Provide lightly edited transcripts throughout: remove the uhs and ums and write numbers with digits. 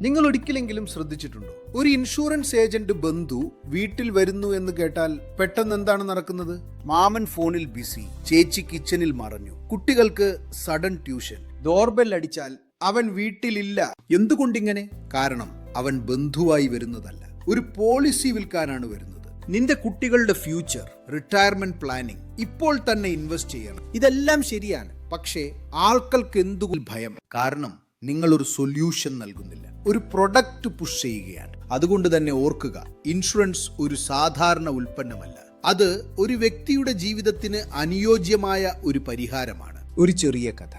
നിങ്ങൾ ഒരിക്കലെങ്കിലും ശ്രദ്ധിച്ചിട്ടുണ്ടോ, ഒരു ഇൻഷുറൻസ് ഏജന്റ് ബന്ധു വീട്ടിൽ വരുന്നു എന്ന് കേട്ടാൽ പെട്ടെന്ന് എന്താണ് നടക്കുന്നത്? മാമൻ ഫോണിൽ ബിസി, ചേച്ചി കിച്ചണിൽ മറഞ്ഞു, കുട്ടികൾക്ക് സഡൻ ട്യൂഷൻ, ഡോർബെൽ അടിച്ചാൽ അവൻ വീട്ടിലില്ല. എന്തുകൊണ്ടിങ്ങനെ? കാരണം അവൻ ബന്ധുവായി വരുന്നതല്ല, ഒരു പോളിസി വിൽക്കാനാണ് വരുന്നത്. നിന്റെ കുട്ടികളുടെ ഫ്യൂച്ചർ, റിട്ടയർമെന്റ് പ്ലാനിംഗ്, ഇപ്പോൾ തന്നെ ഇൻവെസ്റ്റ് ചെയ്യണം. ഇതെല്ലാം ശരിയാണ്. പക്ഷേ ആൾക്കാർക്ക് എന്തുകൊണ്ട് ഭയം? കാരണം നിങ്ങൾ ഒരു സൊല്യൂഷൻ നൽകുന്നില്ല, ഒരു പ്രൊഡക്റ്റ് പുഷ് ചെയ്യുകയാണ്. അതുകൊണ്ട് തന്നെ ഓർക്കുക, ഇൻഷുറൻസ് ഒരു സാധാരണ ഉൽപ്പന്നമല്ല, അത് ഒരു വ്യക്തിയുടെ ജീവിതത്തിന് അനുയോജ്യമായ ഒരു പരിഹാരമാണ്. ഒരു ചെറിയ കഥ.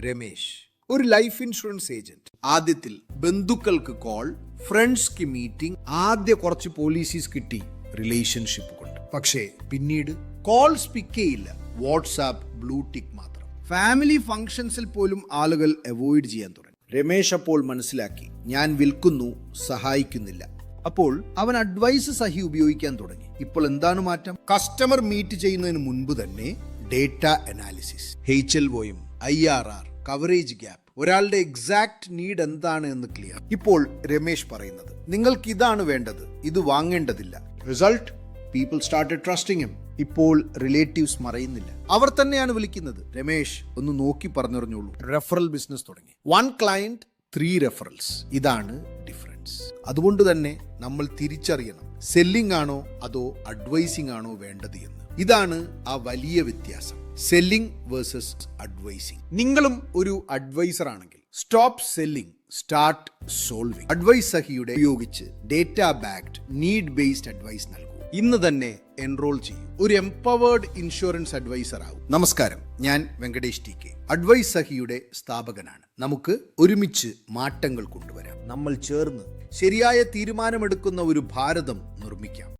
രമേശ് ഒരു ലൈഫ് ഇൻഷുറൻസ് ഏജന്റ്. ആദ്യത്തിൽ ബന്ധുക്കൾക്ക് കോൾ, ഫ്രണ്ട്സ്ക്ക് മീറ്റിംഗ്, ആദ്യ കുറച്ച് പോളിസീസ് കിട്ടി റിലേഷൻഷിപ്പ് കൊണ്ട്. പക്ഷേ പിന്നീട് കോൾസ് പിക്ക് ചെയ്യില്ല, വാട്സാപ്പ് ബ്ലൂ ടിക്ക് മാത്രം. ഫാമിലി ഫംഗ്ഷൻസിൽ പോലും ആളുകൾ അവോയ്ഡ് ചെയ്യാൻ തുടങ്ങി. രമേശ് അപ്പോൾ മനസ്സിലാക്കി, ഞാൻ വിൽക്കുന്നു, സഹായിക്കുന്നില്ല. അപ്പോൾ അവൻ അഡ്വൈസ് സഹി ഉപയോഗിക്കാൻ തുടങ്ങി. ഇപ്പോൾ എന്താണ് മാറ്റം? കസ്റ്റമർ മീറ്റ് ചെയ്യുന്നതിന് മുൻപ് തന്നെ ഡേറ്റ അനാലിസിസ്, HLOയും IRR, കവറേജ് ഗ്യാപ്പ്, ഒരാളുടെ എക്സാക്ട് നീഡ് എന്താണ് എന്ന് ക്ലിയർ. ഇപ്പോൾ രമേശ് പറയുന്നത്, നിങ്ങൾക്ക് ഇതാണ് വേണ്ടത്, ഇത് വാങ്ങേണ്ടതില്ല. Result, people started trusting him. ഇപ്പോൾ റിലേറ്റീവ്സ് മറയുന്നില്ല, അവർ തന്നെയാണ് വിളിക്കുന്നത്. രമേശ് ഒന്ന് നോക്കി പറഞ്ഞറിഞ്ഞോളൂ. റെഫറൽ ബിസിനസ് തുടങ്ങി. 1 client 3 referrals. ഇതാണ് ഡിഫറൻസ്. അതുകൊണ്ട് തന്നെ നമ്മൾ തിരിച്ചറിയണം, സെല്ലിംഗ് ആണോ അതോ അഡ്വൈസിംഗ് ആണോ വേണ്ടത് എന്ന്. ഇതാണ് ആ വലിയ വ്യത്യാസം, സെല്ലിംഗ് വേഴ്സസ് അഡ്വൈസിംഗ്. നിങ്ങളും ഒരു അഡ്വൈസർ ആണെങ്കിൽ stop selling, start solving. Advice സഹിയുടെ ഉപയോഗിച്ച് data backed, need based advice നൽകൂ. ഇന്ന് തന്നെ എൻറോൾ ചെയ്യൂ, ഒരു എംപവേർഡ് ഇൻഷുറൻസ് അഡ്വൈസർ ആവും. നമസ്കാരം, ഞാൻ വെങ്കടേഷ് TK, അഡ്വൈസ് സഹിയുടെ സ്ഥാപകനാണ്. നമുക്ക് ഒരുമിച്ച് മാറ്റങ്ങൾ കൊണ്ടുവരാം. നമ്മൾ ചേർന്ന് ശരിയായ തീരുമാനമെടുക്കുന്ന ഒരു ഭാരതം നിർമ്മിക്കാം.